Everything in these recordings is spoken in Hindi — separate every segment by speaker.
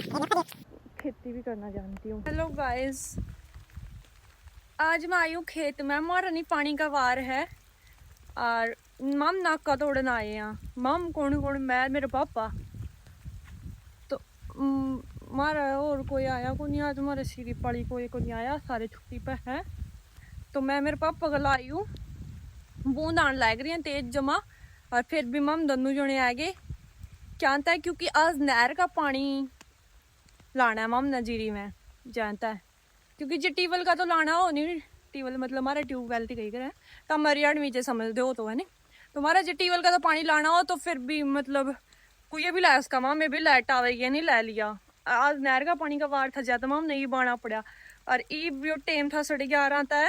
Speaker 1: खेती भी करना जानती हूँ। हेलो गाइस, आज मैं आई हूँ खेत में। हमारा नहीं पानी का वार है और मम नाका तोड़न आए हैं। मम कौन कौन, मैं मेरे पापा तो मारा और कोई आया को नहीं। आज हमारे सीरी पाली कोई को नहीं आया, सारे छुट्टी पे है। तो मैं मेरे पापा को लाई हूँ। बूंद आने लग रही है तेज जमा, और फिर भी मम दोनों जने आ गए। जानता है क्योंकि आज नहर का पानी लाना है मम ने जीरी में, जानता है क्योंकि जो ट्यूबवेल का तो लाना हो नहीं। ट्यूबवेल मतलब हमारा ट्यूबवेल थी कही करे तो हमारे नीचे समझते हो तो है नहीं। तो हमारा जो ट्यूबवेल का तो पानी लाना हो तो फिर भी मतलब कोई भी लाया उसका, मामे भी लाइट आवेगी नहीं ले लिया। आज नहर का पानी का वार था, ज्यादा माम नहीं बाना पड़ा। और ई भी टाइम था 11:30 था,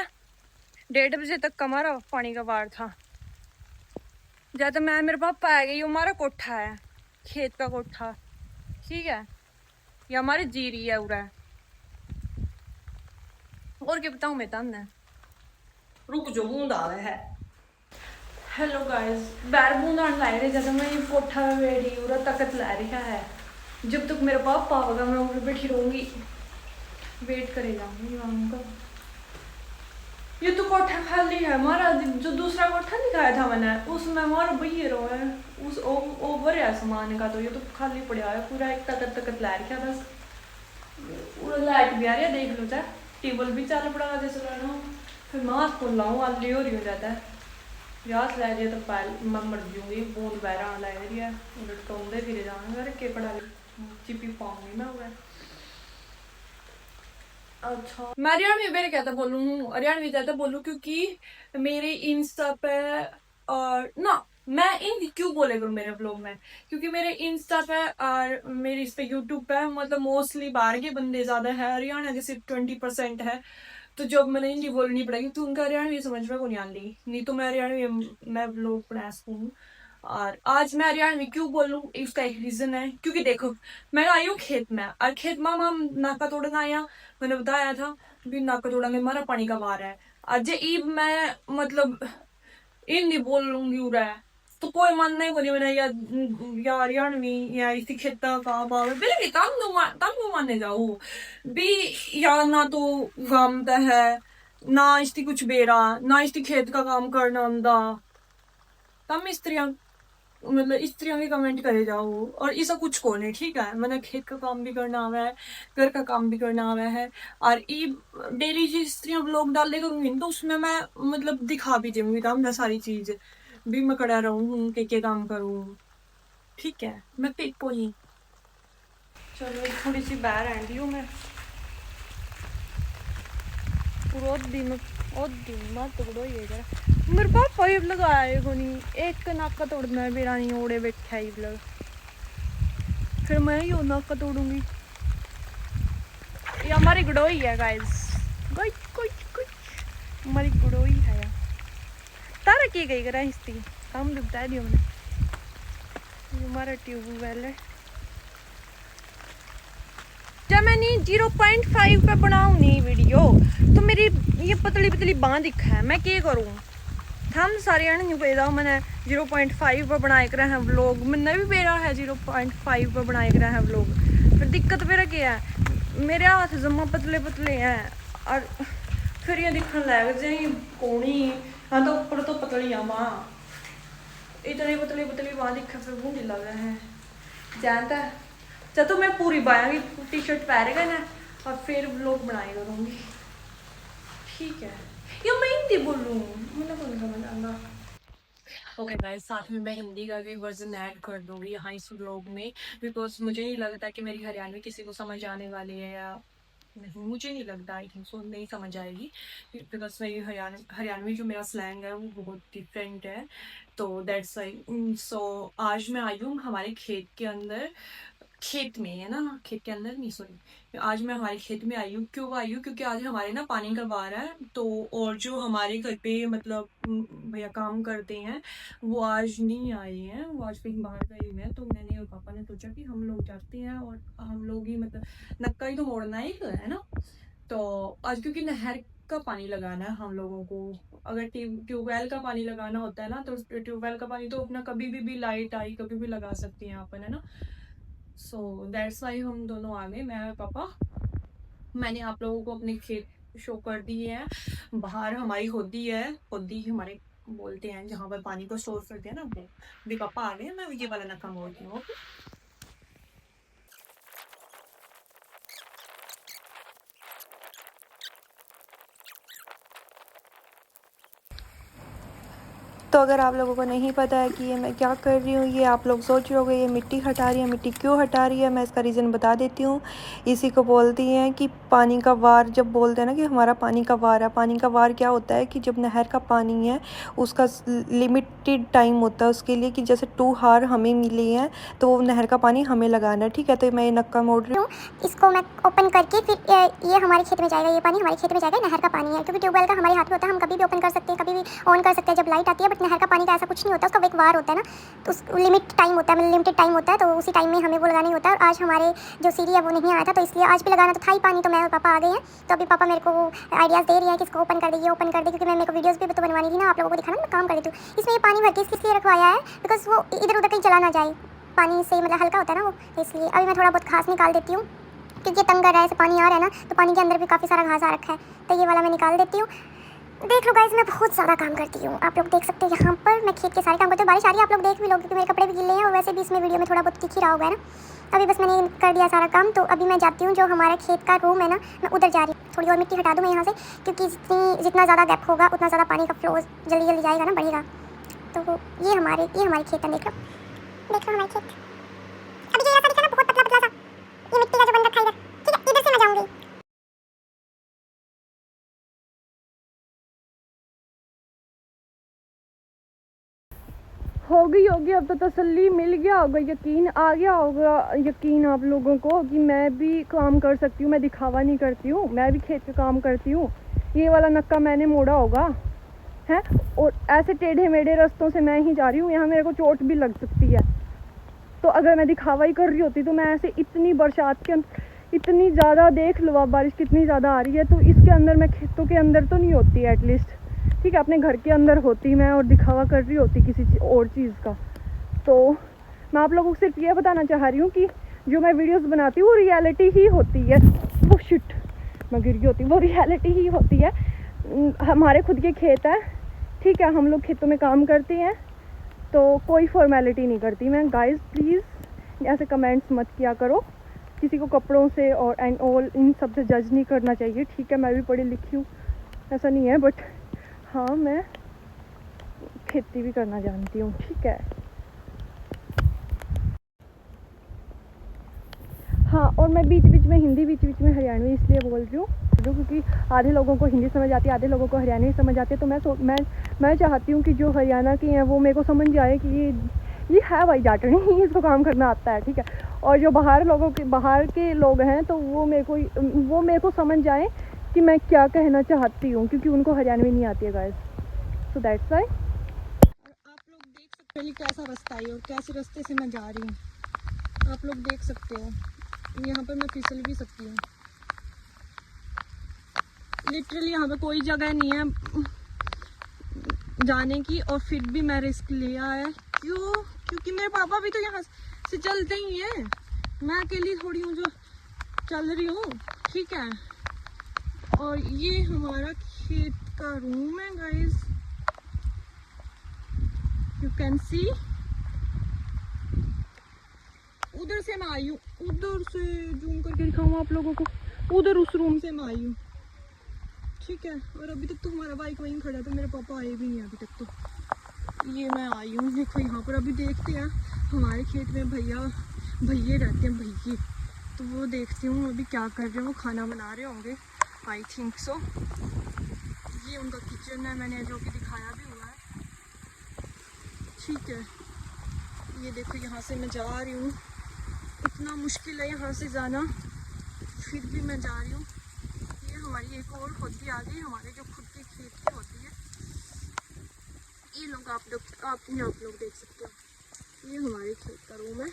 Speaker 1: 1:30 बजे तक का हमारा पानी का वार था। ज्यादा मैं मेरे पापा आ गई। हमारा कोठा है, खेत का कोठा, ठीक है। ये हमारी जीरी है उरा। और क्या बताऊं मैं तुमने, रुक जो बूंद आ रहा है। हेलो गाइस, बैर बूंद आने लग रहे। जब मैं ये कोठा में बैठी पूरा ताकत ला रहा है। जब तक मेरा पापा आवेगा मैं ऊपर बैठी रहूंगी, वेट करे जाऊंगी उनका। ये तो कोठा खाली है हमारा। जो दूसरा कोठा दिखाया था मैंने उसमें हमारा भैया रो है, उस ओवर है सामान का। तो ये तो खाली पड़ा है पूरा, एक ताकत ताकत ला रखा बस। पूरा लाइट भी आ रही है, देख लो चाहे टेबल भी चल पड़ा जैसे रहना। फिर मास्क को लाऊं आली हो रही हो जाता है। याद लै जाए तो पैल मैं मर जूंगी। बूंद बहरा लै रही है, टोंदे फिरे जाना रखे पड़ा चिपी पाऊंगी मैं हुआ। अच्छा, मैं हरियाणवी मेरे कहता बोलूँ, हरियाणवी कहता बोलूँ क्योंकि मेरे इंस्टा पे और ना मैं इन क्यों बोले करूँ मेरे ब्लॉग में, क्योंकि मेरे इंस्टा पे और मेरे इस पे यूट्यूब पे मतलब मोस्टली बाहर के बंदे ज्यादा है, हरियाणा के सिर्फ 20% है। तो जब मैंने हिंदी बोलनी पड़ेगी तो उनका हरियाणवी समझ में को नहीं आती, नहीं तो मैं हरियाणवी मैं लोग बना सकूँ। और आज मैं हरियाणवी क्यों बोलूँ इसका एक रीजन है, क्योंकि देखो मैं आई हूँ खेत में, और खेत में हम नाका तोड़ना आया। मैंने बताया था भी नाका तोड़ेंगे, हमारा पानी का वार है। आज ईब मैं मतलब हिंदी बोल लूंगी उरा तो कोई मन नहीं बोली मैंने या हरियाणवी या इसी खेता का बावे बिल्कुल तम माने जाओ भी। या ना तो गामता है ना इसकी कुछ बेरा, ना इसकी खेत का काम करना आंदा। तम स्त्रियां मतलब स्त्रियों के कमेंट करे जाओ, और ऐसा कुछ को नहीं, ठीक है। मैंने खेत का काम भी करना आवा है, घर का काम भी करना आवा है। और ये डेली जो स्त्रियां ब्लॉग डाले करूंगी तो उसमें मैं मतलब दिखा भी दूंगी था मैं सारी चीज भी मैं करा रहूं के काम करूं, ठीक है। मैं पिक ही चलो एक थोड़ी सी बाहर आंटी हूँ मैं पूरा दिन मत तोड़ो ये जरा। मेरे पापा ये लगाया को नहीं, एक नाका तोड़ना है मेरा नहीं ओड़े बैठा ही लग। फिर मैं ही नाका तोड़ूंगी। ये हमारी गुड़ोई है गाइस, हमारी गुड़ोई है यार। तारा की गई करा हिस्ती हम बता दियो मैंने। हमारा ट्यूबवेल है। जब मैं नहीं 0.5 पे बनाऊँ नहीं वीडियो तो मेरी ये पतली पतली बांह दिखा है, मैं क्या करूँ। हम सारे अण पेदा मैंने 0.5 पर बनाए कर हैं व्लॉग, मैंने भी मेरा है 0.5 पर बनाए कर हैं व्लॉग। फिर दिक्कत मेरा क्या है, मेरे हाथ जमा पतले पतले हैं और फिर ये दिखने लग जाए कोनी। हाँ तो ऊपर तो पतली आ माँ, इतनी पतली पतली बांह दिखा फिर बूढ़ी लग रहे हैं जानता है। जब तो मैं पूरी बाया की टी शर्ट पहनेगा ना और फिर व्लॉग बनाए करूँगी, ठीक है। या मैं हिंदी बोलूँ, मुझे कौन समझ आना। ओके गाइस, साथ में मैं हिंदी का भी वर्जन ऐड कर दूंगी यहाँ इस व्लॉग में, बिकॉज मुझे नहीं लगता कि मेरी हरियाणवी किसी को समझ आने वाली है, या नहीं मुझे नहीं लगता, आई थिंक सो नहीं समझ आएगी। बिकॉज मेरी हरियाणवी जो मेरा स्लैंग है वो बहुत डिफरेंट है। तो दैट्स वाई। सो आज मैं आई हूँ हमारे खेत के अंदर, खेत में है ना, खेत के अंदर नहीं सॉरी, आज मैं हमारे खेत में आई हूँ। क्यों आई हूँ, क्योंकि आज हमारे ना पानी का वार है। तो और जो हमारे घर पे मतलब भैया काम करते हैं वो आज नहीं आए हैं, वो आज कहीं बाहर गए हुए हैं। तो मैंने और पापा ने सोचा कि हम लोग जाते हैं और हम लोग ही मतलब नक्का ही तो मोड़ना ही है ना। तो आज क्योंकि नहर का पानी लगाना है हम लोगों को, अगर ट्यूबवेल का पानी लगाना होता है ना तो ट्यूबवेल का पानी तो अपना कभी भी लाइट आई कभी भी लगा सकती हैं अपन, है ना। सो दैट्स वाई हम दोनों आ गए, मैं और पापा। मैंने आप लोगों को अपने खेत शो कर दिए हैं। बाहर हमारी होदी है, होदी हमारे बोलते हैं जहाँ पर पानी को स्टोर करते हैं ना, वो भी पापा आ गए। मैं ये वाला नक्का मोड़ रही हूँ। तो अगर आप लोगों को नहीं पता है कि ये मैं क्या कर रही हूँ, ये आप लोग सोच रहे होगे ये मिट्टी हटा रही है। मिट्टी क्यों हटा रही है, मैं इसका रीज़न बता देती हूँ। इसी को बोलती हैं कि पानी का वार। जब बोलते हैं ना कि हमारा पानी का वार है, पानी का वार क्या होता है कि जब नहर का पानी है उसका लिमिटेड टाइम होता है उसके लिए, कि जैसे 2 हार हमें मिली हैं तो वो नहर का पानी हमें लगाना है, ठीक है। तो मैं ये नक्का मोड़ रही हूँ,
Speaker 2: इसको मैं ओपन करके फिर ये हमारे खेत में जाएगा, ये पानी हमारे खेत में जाएगा। नहर का पानी है, क्योंकि ट्यूबवेल का हमारे हाथ में होता है, हम कभी भी ओपन कर सकते हैं, कभी भी ऑन कर सकते हैं जब लाइट आती है। बट नहर का पानी का ऐसा कुछ नहीं होता, उसका एक वार होता है ना, तो उस लिमिट टाइम होता है, मतलब लिमिटेड टाइम होता है, तो उसी टाइम में हमें वो लगाना ही होता है। और आज हमारे जो सीढ़ी है वो नहीं आया था, तो इसलिए आज भी लगाना तो था ही पानी। तो मैं और पापा आ गए हैं, तो अभी पापा मेरे को आइडियाज़ दे रही है कि इसको ओपन कर दे, ओपन कर दे, क्योंकि मैं मेरे को वीडियोज़ भी तो बनवानी थी ना, आप लोगों को दिखाना, मैं काम कर रही थी। इसमें ये पानी भर के इसलिए रखवाया है बिकॉज वो इधर उधर कहीं चला ना जाए, पानी से मतलब हल्का होता है ना वो, इसलिए। अभी मैं थोड़ा बहुत घास निकाल देती हूँ, क्योंकि तंग कर रहा है, ऐसे पानी आ रहा है ना, तो पानी के अंदर भी काफ़ी सारा घास आ रखा है, तो ये वाला मैं निकाल देती हूँ। देख लो गाइस, मैं बहुत ज़्यादा काम करती हूँ, आप लोग देख सकते हैं यहाँ पर मैं खेत के सारे काम करती हूँ। बारिश आ रही है, आप लोग देख भी लोगे क्योंकि मेरे कपड़े भी गिले हैं, और वैसे भी इसमें वीडियो में थोड़ा बहुत दिख ही रहा होगा ना। अभी बस मैंने कर दिया सारा काम, तो अभी मैं जाती हूँ, जो हमारा खेत का रूम है ना, मैं उधर जा रही हूँ। थोड़ी और मिट्टी हटा दूँ मैं यहाँ से, क्योंकि जितना ज़्यादा गैप होगा उतना ज़्यादा पानी का फ्लो जल्दी जल्दी जाएगा ना, बढ़ेगा। तो ये हमारे खेत है, देख लो हमारे खेत। अभी जो रास्ता दिखा ना बहुत पतला पतला सा, ये मिट्टी का जो बन रखा है इधर, ठीक है, इधर से मैं जाऊँगी।
Speaker 1: होगी अब तो तसल्ली मिल गया होगा, यकीन आ गया होगा, यकीन आप लोगों को कि मैं भी काम कर सकती हूँ, मैं दिखावा नहीं करती हूँ, मैं भी खेत का काम करती हूँ। ये वाला नक्का मैंने मोड़ा होगा है, और ऐसे टेढ़े मेढ़े रास्तों से मैं ही जा रही हूँ, यहाँ मेरे को चोट भी लग सकती है। तो अगर मैं दिखावा ही कर रही होती तो मैं ऐसे इतनी बरसात के इतनी ज़्यादा, देख लो आप बारिश कितनी ज़्यादा आ रही है, तो इसके अंदर मैं खेतों के अंदर तो नहीं होती एटलीस्ट, ठीक है, अपने घर के अंदर होती मैं और दिखावा कर रही होती किसी और चीज़ का। तो मैं आप लोगों को सिर्फ ये बताना चाह रही हूँ कि जो मैं वीडियोस बनाती हूँ वो रियलिटी ही होती है। वो शिट, मैं गिर गई होती, वो रियलिटी ही होती है। हमारे खुद के खेत है, ठीक है, हम लोग खेतों में काम करते हैं, तो कोई फॉर्मेलिटी नहीं करती मैं। गाइस प्लीज़ ऐसे कमेंट्स मत किया करो, किसी को कपड़ों से और एंड ऑल इन सब से जज नहीं करना चाहिए, ठीक है। मैं भी पढ़ी लिखी हूँ, ऐसा नहीं है, बट हाँ मैं खेती भी करना जानती हूँ, ठीक है। हाँ, और मैं बीच बीच में हिंदी, बीच बीच में हरियाणवी इसलिए बोल रही हूँ क्योंकि आधे लोगों को हिंदी समझ आती है, आधे लोगों को हरियाणवी समझ आती है। तो मैं चाहती हूँ कि जो हरियाणा की हैं वो मेरे को समझ जाए कि ये है भाई जाटनी, इसको काम करना आता है, ठीक है। और जो बाहर के लोग हैं तो वो मेरे को समझ जाए कि मैं क्या कहना चाहती हूँ, क्योंकि उनको हरियाणवी नहीं आती है गाइस। So that's why. आप लोग देख सकते हो कैसा रास्ता है और कैसे रास्ते से मैं जा रही हूँ, आप लोग देख सकते हो। यहाँ पर मैं फिसल भी सकती हूँ, लिटरली यहाँ पे कोई जगह नहीं है जाने की, और फिर भी मैं रिस्क लिया है। क्यों? क्योंकि मेरे पापा भी तो यहाँ से चलते ही हैं, मैं अकेली थोड़ी हूँ जो चल रही हूँ, ठीक है। और ये हमारा खेत का रूम है गाइस, यू कैन सी। उधर से मैं आई हूँ, उधर से जूम करके दिखाऊँ आप लोगों को, उधर उस रूम से मैं आई हूँ, ठीक है। और अभी तक तो हमारा बाइक वहीं खड़ा था, मेरे पापा आए भी नहीं अभी तक। तो ये मैं आई हूँ, देखो यहाँ पर। अभी देखते हैं हमारे खेत में भैये रहते हैं, भैये, तो वो देखती हूँ अभी क्या कर रहे हैं, वो खाना बना रहे होंगे, आई थिंक सो। ये उनका किचन है, मैंने जो कि दिखाया भी हुआ है, ठीक है। ये देखो यहाँ से मैं जा रही हूँ, इतना मुश्किल है यहाँ से जाना, फिर भी मैं जा रही हूँ। ये हमारी एक और होती आ गई, हमारे जो खुद के खेत की होती है। ये लोग आप लोग देख सकते हो, ये हमारे खेत का रूम है।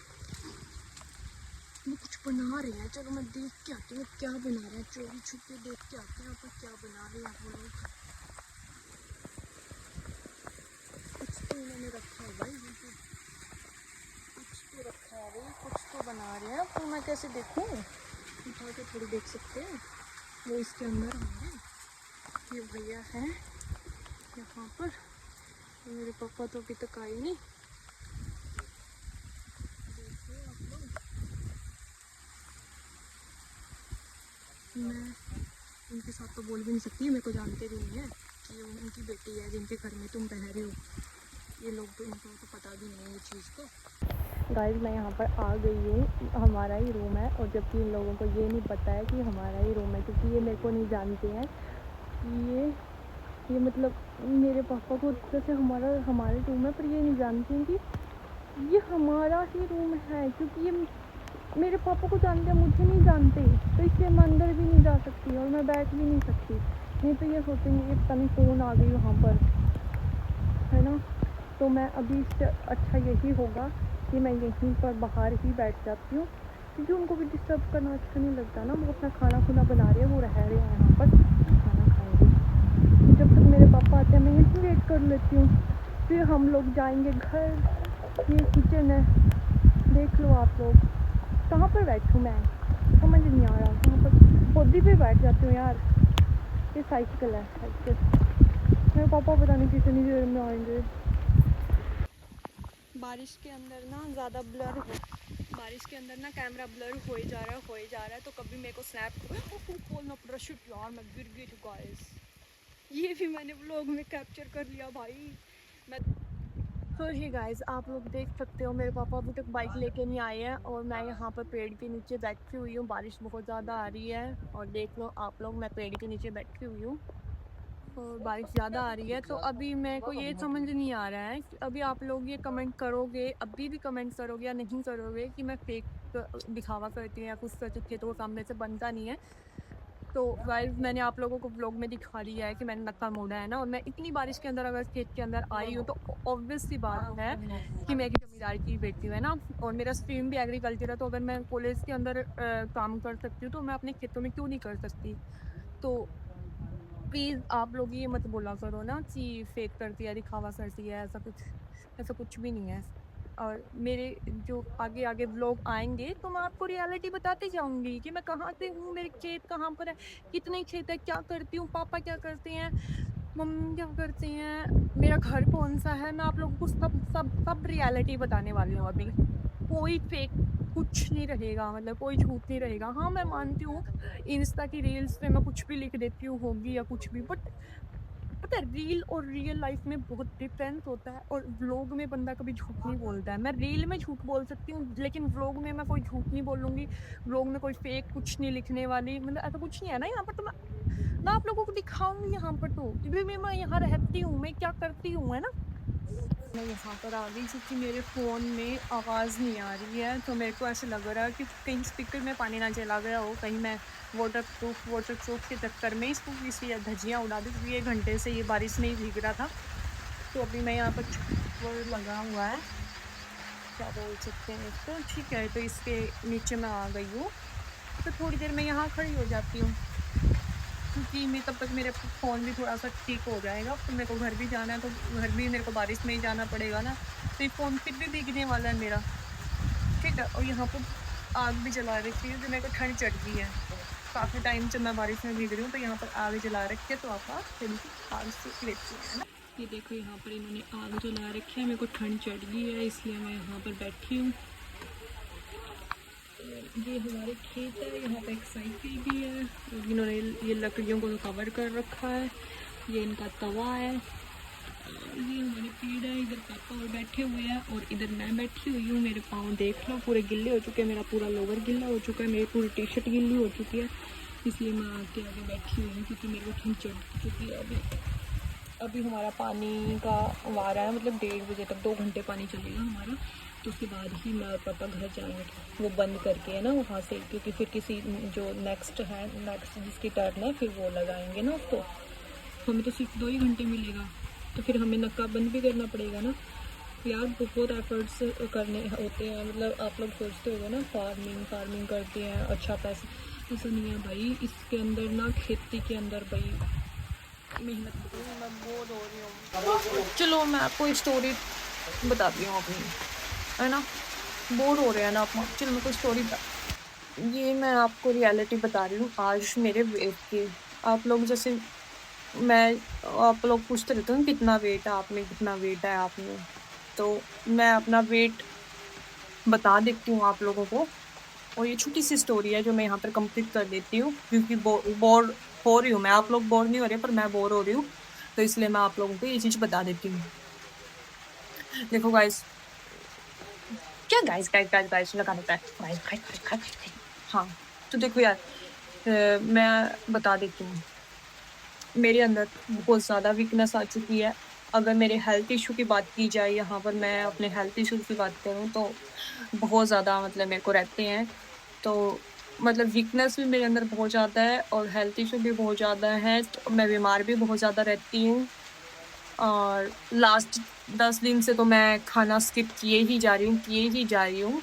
Speaker 1: वो कुछ बना रहे हैं, चलो मैं देख के आती हूँ क्या बना रहे हैं, चोरी छुप के देख के आते हैं तो क्या बना रहे हैं वो लोग। कुछ तो उन्होंने रखा है भाई, कुछ तो रखा है। रही, कुछ तो बना रहे हैं। तो मैं कैसे देखूं, उठा के थोड़ी देख सकते हैं। वो इसके अंदर है, ये भैया है यहाँ पर। मेरे पापा तो अभी तक आए नहीं। देखिए आप लोग, मैं उनके साथ तो बोल भी नहीं सकती, मेरे को जानते भी नहीं है कि उनकी बेटी है जिनके घर में तुम रह रहे हो। ये लोग तो, इनको तो पता भी नहीं है ये चीज़ को। गाइस मैं यहाँ पर आ गई हूँ, हमारा ही रूम है, और जबकि इन लोगों को ये नहीं पता है कि हमारा ही रूम है, क्योंकि ये मेरे को नहीं जानते हैं। ये मतलब मेरे पापा को जैसे हमारे रूम है, पर ये नहीं जानते हैं कि ये हमारा ही रूम है, क्योंकि ये मेरे पापा को जानते हैं, मुझे नहीं जानते। तो इसलिए मैं अंदर भी नहीं जा सकती और मैं बैठ भी नहीं सकती, नहीं तो ये सोचेंगे कि पता नहीं कौन आ गई वहाँ पर, है ना। तो मैं अभी इससे अच्छा यही होगा कि मैं यहीं पर बाहर ही बैठ जाती हूँ, क्योंकि उनको भी डिस्टर्ब करना अच्छा नहीं लगता ना। वो अपना खाना खुना बना रहे हैं, वो रह रहे हैं यहाँ पर, खाना खाएंगे। जब तक मेरे पापा आते हैं मैं यहीं वेट कर लेती हूँ, फिर हम लोग जाएंगे घर। ये किचन है, देख लो आप लोग। कहाँ पर बैठूँ मैं, समझ नहीं आ रहा। कहाँ पर, पौधी पे बैठ जाती हूँ यार। ये साइकिल है, साइकिल। मेरे पापा पता नहीं कितनी देर में आएंगे। बारिश के अंदर ना ज़्यादा ब्लर हो, बारिश के अंदर ना कैमरा ब्लर हो ही जा रहा है। तो कभी मेरे को स्नैप खोलना पड़ रहा। शिट यार, मैं गिर गई थी गाइस। ये भी मैंने व्लॉग में कैप्चर कर लिया भाई। मैं तो ही गाइस, आप लोग देख सकते हो मेरे पापा अभी तक बाइक लेके नहीं आए हैं, और मैं यहाँ पर पेड़ के नीचे बैठी हुई हूँ। बारिश बहुत ज़्यादा आ रही है, और देख लो आप लोग, मैं पेड़ के नीचे बैठी हुई हूँ और बारिश ज़्यादा आ रही है। तो अभी मेरे को ये समझ नहीं आ रहा है कि अभी आप लोग ये कमेंट करोगे, अभी भी कमेंट करोगे या नहीं करोगे कि मैं फेक दिखावा करती हूँ या कुछ कर चुकी है, तो वो सामने से बनता नहीं है। तो गाइस मैंने आप लोगों को व्लॉग में दिखा दिया है कि मैंने नक्का मोड़ा है ना, और मैं इतनी बारिश के अंदर अगर खेत के अंदर आई हूँ, तो ऑब्वियस सी बात है कि मैं एक जमींदार की बेटी हूँ, है ना। और मेरा स्ट्रीम भी एग्रीकल्चर है, तो अगर मैं कॉलेज के अंदर काम कर सकती हूँ, तो मैं अपने खेतों में क्यों नहीं कर सकती। तो प्लीज़ आप लोग ये मत बोला करो ना कि फेक करती है, दिखावा करती है, ऐसा कुछ भी नहीं है। और मेरे जो आगे आगे व्लॉग आएंगे, तो मैं आपको रियलिटी बताती जाऊंगी कि मैं कहाँ से हूँ, मेरे खेत कहाँ पर है, कितने खेत है, क्या करती हूँ, पापा क्या करते हैं, मम्मी क्या करती हैं, मेरा घर कौन सा है। मैं आप लोगों को सब सब सब रियलिटी बताने वाली हूँ अभी। कोई फेक कुछ नहीं रहेगा, मतलब कोई झूठ नहीं रहेगा। हाँ मैं मानती हूँ इंस्टा की रील्स पे मैं कुछ भी लिख देती हूँ, होगी या कुछ भी, बट पता है रील और रियल लाइफ में बहुत डिफरेंस होता है। और व्लॉग में बंदा कभी झूठ नहीं बोलता है। मैं रील में झूठ बोल सकती हूँ, लेकिन व्लॉग में मैं कोई झूठ नहीं बोलूँगी। व्लॉग में कोई फेक कुछ नहीं लिखने वाली, मतलब ऐसा कुछ नहीं है ना यहाँ पर। तो मैं आप लोगों को दिखाऊंगी यहाँ पर, तो क्योंकि मैं यहाँ रहती हूँ, मैं क्या करती हूँ, है ना। मैं यहाँ पर आ गई क्योंकि मेरे फ़ोन में आवाज़ नहीं आ रही है, तो मेरे को ऐसे लग रहा है कि कहीं स्पीकर में पानी ना चला गया हो, कहीं मैं वाटर प्रूफ के चक्कर में इसको किसी धज्जियाँ उड़ा दी, क्योंकि 1 घंटे से ये बारिश में ही भीग रहा था। तो अभी मैं यहाँ पर लगा हुआ है, क्या बोल सकते हैं इसको, ठीक है। तो इसके नीचे मैं आ गई हूँ, तो थोड़ी देर मैं यहाँ खड़ी हो जाती हूँ, क्योंकि मैं तब तक मेरे फ़ोन भी थोड़ा सा ठीक हो जाएगा। तो मेरे को घर भी जाना है, तो घर भी मेरे को बारिश में ही जाना पड़ेगा ना, तो ये फ़ोन फिर भी भीगने वाला है मेरा, ठीक है। और यहाँ पर आग भी जला रखी है, जो मेरे को ठंड चढ़ गई है काफ़ी टाइम से, मैं बारिश में भीग रही हूँ। तो यहाँ पर आग जला रखी है, तो आप आग से लेती हैं ना। ये देखो यहाँ पर इन्होंने आग जला रखी है, मेरे को ठंड चढ़ गई है, इसलिए मैं यहाँ पर बैठी हूँ। ये हमारे खेत है, यहाँ पे एक साइकिल भी है, इन्होंने ये लकड़ियों को कवर कर रखा है। ये इनका तवा है, ये हमारे पेड़ है। इधर पापा और बैठे हुए हैं, और इधर मैं बैठी हुई हूँ। मेरे पाँव देख लो पूरे गिल्ले हो चुके हैं, मेरा पूरा लोवर गिल्ला हो चुका है, मेरी पूरी टी शर्ट गिल्ली हो चुकी है, इसलिए मैं आगे आगे बैठी हुई हूँ, क्योंकि मेरे को ठंड चढ़ चुकी है। अभी हमारा पानी का वारा है, मतलब 1:30 बजे तक 2 घंटे पानी चलेगा हमारा। तो उसके बाद ही मैं और पापा घर जाएंगे, वो बंद करके, है ना, वहाँ से, क्योंकि फिर किसी जो नेक्स्ट जिसकी टर्न है, फिर वो लगाएंगे ना उसको। हमें तो सिर्फ 2 ही घंटे मिलेगा, तो फिर हमें नक्का बंद भी करना पड़ेगा ना यार। बहुत एफर्ट्स करने होते हैं, मतलब आप लोग सोचते हो ना फार्मिंग करते हैं, अच्छा पैसा, ऐसा नहीं है भाई। इसके अंदर ना, खेती के अंदर भाई मेहनत करूँ, मैं बोर हो रही हूँ। चलो मैं आपको स्टोरी बताती हूँ अपनी, है ना। बोर हो रहे हैं ना आप, चलो मैं कोई स्टोरी ये मैं आपको रियलिटी बता रही हूँ आज मेरे वेट की। आप लोग जैसे मैं आप लोग पूछते रहते हो कितना वेट है आप में, कितना वेट है आप में, तो मैं अपना वेट बता देती हूँ आप लोगों को। और ये छोटी सी स्टोरी है जो मैं यहाँ पर कंप्लीट कर देती हूँ, क्योंकि बोर हो रही हूँ मैं। आप लोग बोर नहीं हो रहे पर मैं बोर हो रही हूँ, तो इसलिए मैं आप लोगों को ये चीज़ बता देती हूँ। देखो गाइस, क्या गाइस गाइस गाइस गाइस लगा देता है, guys guys guys guys guys. हाँ, तो देखो यार, मैं बता देती हूँ। मेरे अंदर बहुत ज़्यादा वीकनेस आ चुकी है। अगर मेरे हेल्थ इशू की बात की जाए, यहाँ पर मैं अपने हेल्थ इशू की बात करूँ तो बहुत ज़्यादा मतलब मेरे को रहते हैं। तो मतलब वीकनेस भी मेरे अंदर बहुत ज़्यादा है और हेल्थ इशू भी बहुत ज़्यादा है, तो मैं बीमार भी बहुत ज़्यादा रहती हूँ। और लास्ट 10 दिन से तो मैं खाना स्किप किए ही जा रही हूँ।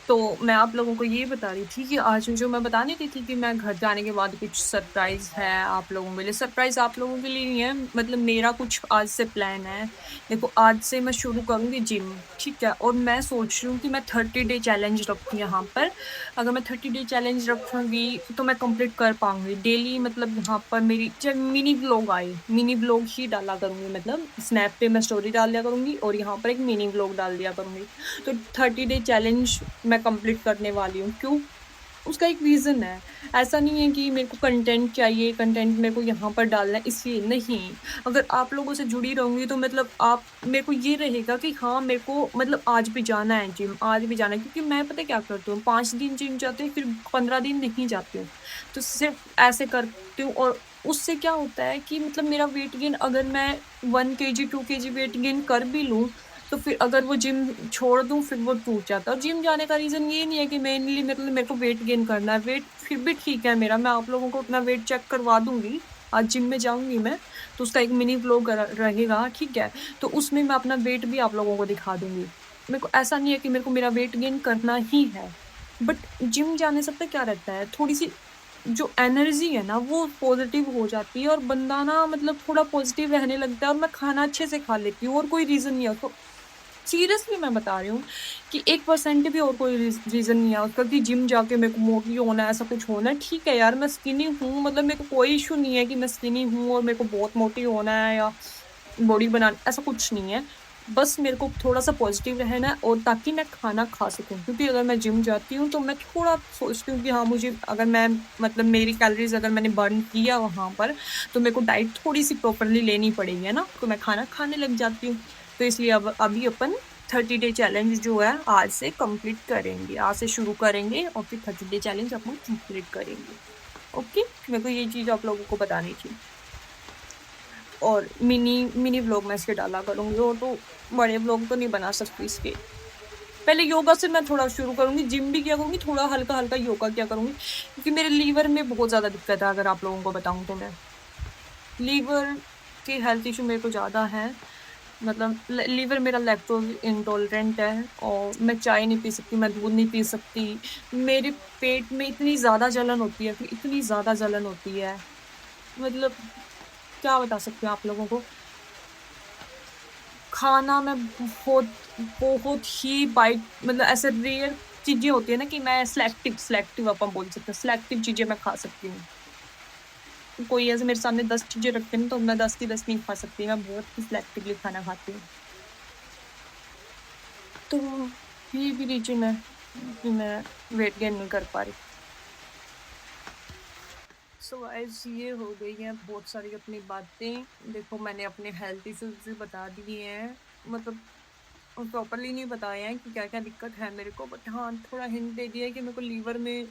Speaker 1: तो मैं आप लोगों को ये बता रही थी कि आज जो मैं बता नहीं रही थी कि मैं घर जाने के बाद कुछ सरप्राइज़ है आप लोगों के लिए। सरप्राइज़ आप लोगों के लिए नहीं है, मतलब मेरा कुछ आज से प्लान है। देखो, आज से मैं शुरू करूँगी जिम, ठीक है? और मैं सोच रही हूँ कि मैं 30 डे चैलेंज रखूँ यहाँ पर। अगर मैं 30 डे चैलेंज रखूँगी तो मैं कंप्लीट कर पाऊँगी। डेली मतलब यहाँ पर मेरी चाहे मिनी व्लॉग आए, मिनी व्लॉग ही डाला करूँगी, मतलब स्नैप पे मैं स्टोरी डाल दिया करूँगी और यहाँ पर एक मिनी व्लॉग डाल दिया करूँगी। तो 30 डे चैलेंज मैं कंप्लीट करने वाली हूँ। क्यों? उसका एक रीज़न है। ऐसा नहीं है कि मेरे को कंटेंट चाहिए, कंटेंट मेरे को यहाँ पर डालना है इसलिए, नहीं। अगर आप लोगों से जुड़ी रहूँगी तो मतलब आप मेरे को ये रहेगा कि हाँ, मेरे को मतलब आज भी जाना है जिम, आज भी जाना है। क्योंकि मैं पता है क्या करती हूँ, 5 दिन जिम जाती हूँ, फिर 15 दिन नहीं जाती हूँ। तो सिर्फ़ ऐसे करती हूँ और उससे क्या होता है कि मतलब मेरा वेट गेन, अगर मैं 1 केजी, 2 केजी वेट गेन कर भी लूँ, तो फिर अगर वो जिम छोड़ दूँ फिर वो टूट जाता है। और जिम जाने का रीज़न ये नहीं है कि मेनली मतलब मेरे को वेट गेन करना है। वेट फिर भी ठीक है मेरा, मैं आप लोगों को अपना वेट चेक करवा दूँगी। आज जिम में जाऊँगी मैं, तो उसका एक मिनी व्लॉग रहेगा, ठीक है? तो उसमें मैं अपना वेट भी आप लोगों को दिखा दूँगी। मेरे को ऐसा नहीं है कि मेरे को मेरा वेट गेन करना ही है। बट जिम जाने से पता है क्या रहता है, थोड़ी-सी जो एनर्जी है ना वो पॉज़िटिव हो जाती है और बंदा ना मतलब थोड़ा पॉज़िटिव रहने लगता है और मैं खाना अच्छे से खा लेती हूँ और कोई रीज़न नहीं है उसको। सीरियसली मैं बता रही हूँ कि 1% भी और कोई रीज़न नहीं है उसका कि जिम जाके मेरे को मोटी होना है, ऐसा कुछ होना है। ठीक है यार, मैं स्किनी हूँ, मतलब मेरे को कोई इश्यू नहीं है कि मैं स्किनी हूँ और मेरे को बहुत मोटी होना है या बॉडी बनाना, ऐसा कुछ नहीं है। बस मेरे को थोड़ा-सा पॉज़िटिव रहना है और ताकि मैं खाना खा सकूँ। क्योंकि अगर मैं जिम जाती हूँ तो मैं थोड़ा सोचती हूँ कि हाँ, मुझे अगर मैं मतलब मेरी कैलोरीज़ अगर मैंने बर्न किया वहाँ पर, तो मेरे को डाइट थोड़ी-सी प्रॉपर्ली लेनी पड़ेगी, है ना? तो मैं खाना खाने लग जाती हूँ। तो इसलिए अब अभी अपन 30 डे चैलेंज जो है आज से कंप्लीट करेंगे। आज से शुरू करेंगे और फिर 30 डे चैलेंज अपन कंप्लीट करेंगे। ओके? मेरे को ये चीज़ आप लोगों को बतानी थी। और मिनी व्लॉग मैं इसके डाला करूँगी, और तो बड़े व्लॉग तो नहीं बना सकती इसके। पहले योगा से मैं थोड़ा शुरू करूँगी, जिम भी किया करूँगी, थोड़ा हल्का-हल्का योगा किया करूँगी, क्योंकि मेरे लीवर में बहुत ज़्यादा दिक्कत है। अगर आप लोगों को बताऊँ तो मैं लीवर के हेल्थ इश्यू मेरे को ज़्यादा है। मतलब लीवर मेरा लैक्टोज इंटॉलरेंट है और मैं चाय नहीं पी सकती, मैं दूध नहीं पी सकती। मेरे पेट में इतनी ज़्यादा जलन होती है, फिर इतनी ज़्यादा जलन होती है, मतलब क्या बता सकती हूँ आप लोगों को। खाना मैं बहुत ही बाइट, मतलब ऐसे रेयर चीज़ें होती है ना कि मैं सेलेक्टिव अपन बोल सकते हैं, सेलेक्टिव चीज़ें मैं खा सकती हूँ। कोई ऐसे मेरे सामने 10 चीज़ें रखते हैं तो मैं 10 की 10 नहीं खा सकती, मैं बहुत ही सेलेक्टिवली खाना खाती हूँ। तो ये भी रीज़न है कि मैं वेट गेन नहीं कर पा रही। सो गाइस, ये हो गई हैं बहुत सारी अपनी बातें। देखो, मैंने अपने हेल्थ इश्यूज़ भी बता दिए हैं, मतलब प्रॉपर्ली नहीं बताए हैं कि क्या-क्या दिक्कत है मेरे को, बट हाँ, थोड़ा हिंट दे दिया है कि मेरे को लीवर में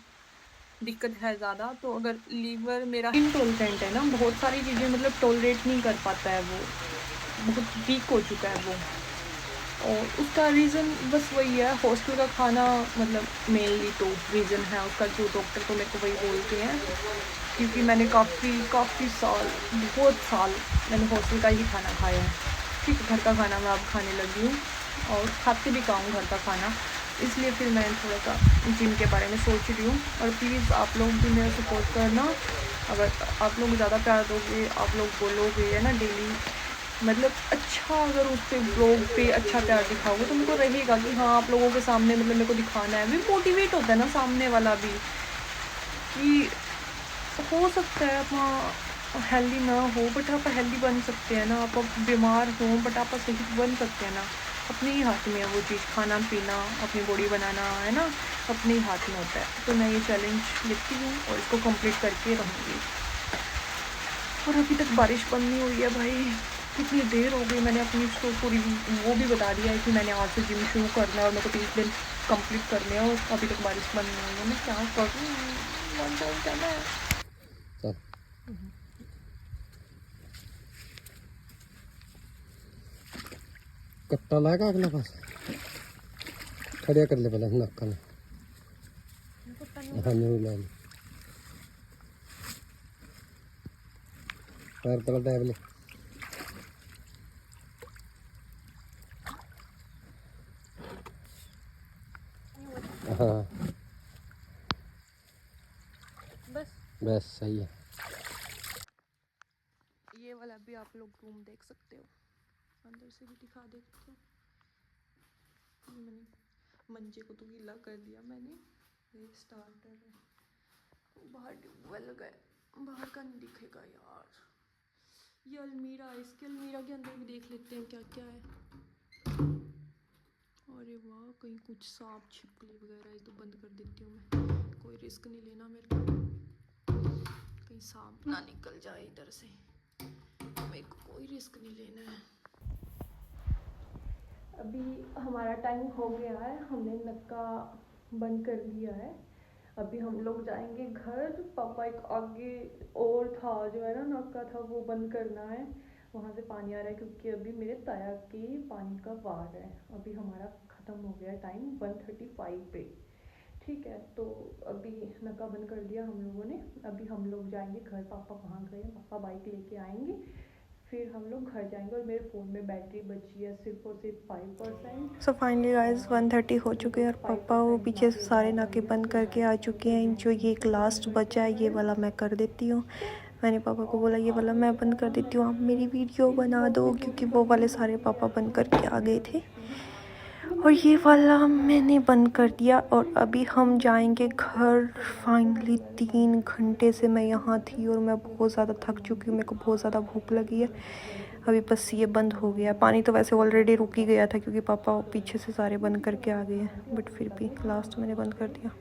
Speaker 1: दिक्कत है ज़्यादा। तो अगर लीवर मेरा इनटॉलरेंट है ना, बहुत सारी चीज़ें मतलब टॉलरेट नहीं कर पाता है वो, बहुत वीक हो चुका है वो। और उसका रीज़न बस वही है, हॉस्टल का खाना, मतलब मेनली तो रीज़न है उसका, जो डॉक्टर तो मेरे को वही बोलते हैं। क्योंकि मैंने काफ़ी साल, बहुत साल मैंने हॉस्टल का ही खाना खाया है। ठीक है, घर का खाना मैं अब खाने लगी हूँ और खाती भी खाऊँ घर का खाना। इसलिए फिर मैं थोड़ा-सा जिम के बारे में सोच रही हूँ। और प्लीज़ आप लोग भी मेरा सपोर्ट करना। अगर आप लोग ज़्यादा प्यार दोगे, आप लोग बोलोगे है ना डेली मतलब अच्छा, अगर उस पे ब्लॉग पे अच्छा प्यार दिखाओगे तो मेरे को रहेगा कि हाँ आप लोगों के सामने मतलब मेरे को दिखाना है, भी मोटिवेट होता है ना सामने वाला भी, कि हो सकता है आप हेल्दी ना हो बट आप हेल्दी बन सकते हैं ना, आप बीमार हो बट आप सही बन सकते हैं ना, अपने ही हाथ में है वो चीज़, खाना पीना, अपनी बॉडी बनाना, है ना, अपने ही हाथ में होता है। तो मैं ये चैलेंज लेती हूँ और इसको कंप्लीट करके रहूँगी। और अभी तक बारिश बंद नहीं हुई है भाई, कितनी देर हो गई, मैंने अपनी उसको पूरी वो भी बता दिया है कि मैंने आज से जिम शुरू करना है और मेरे को 30 दिन कंप्लीट करने हैं, और अभी तक बारिश बंद नहीं हुई है। मैं क्या करूँ, मन बहुत जाना है।
Speaker 3: चल कट्टा लाएगा अगला पास खड़िया कर ले पहले नक्का में। हाँ नहीं ला ले पैर पलट है ले। हाँ बस सही है।
Speaker 1: ये वाला भी आप लोग रूम देख सकते हो, अंदर से भी दिखा देती हूँ। मैंने मंजे को तो गीला कर दिया मैंने, ये स्टार्टर है, बाहर ट्यूबवेल गए, बाहर का नहीं दिखेगा यार। ये अलमीरा है, इसके अलमीरा के अंदर भी देख लेते हैं क्या क्या है। अरे वाह, कहीं कुछ सांप छिपकली वगैरह है तो बंद कर देती हूँ मैं, कोई रिस्क नहीं लेना मेरे को, कहीं सांप ना निकल जाए इधर से, मेरे को कोई रिस्क नहीं लेना है। अभी हमारा टाइम हो गया है, हमने नक्का बंद कर दिया है। अभी हम लोग जाएंगे घर, पापा एक आगे और था जो है ना नक्का था वो बंद करना है, वहाँ से पानी आ रहा है क्योंकि अभी मेरे ताया के पानी का वार है। अभी हमारा ख़त्म हो गया टाइम 1:35 पे, ठीक है। तो अभी नक्का बंद कर दिया हम लोगों ने, अभी हम लोग जाएंगे घर। पापा वहाँ गए, पापा बाइक लेके आएंगे, फिर हम लोग घर जाएंगे। और मेरे फ़ोन में बैटरी बची है सिर्फ और सिर्फ 5%। सो फाइनली गाइस 1:30 हो चुके हैं और पापा वो पीछे से सारे नाके बंद करके आ चुके हैं। जो ये एक लास्ट बचा है ये वाला मैं कर देती हूँ। मैंने पापा को बोला ये वाला मैं बंद कर देती हूँ, आप मेरी वीडियो बना दो, क्योंकि वो वाले सारे पापा बंद करके आ गए थे और ये वाला मैंने बंद कर दिया। और अभी हम जाएंगे घर। फाइनली 3 घंटे से मैं यहाँ थी और मैं बहुत ज़्यादा थक चुकी हूँ, मेरे को बहुत ज़्यादा भूख लगी है। अभी बस ये बंद हो गया। पानी तो वैसे ऑलरेडी रुक ही गया था क्योंकि पापा पीछे से सारे बंद करके आ गए हैं, बट फिर भी लास्ट मैंने बंद कर दिया।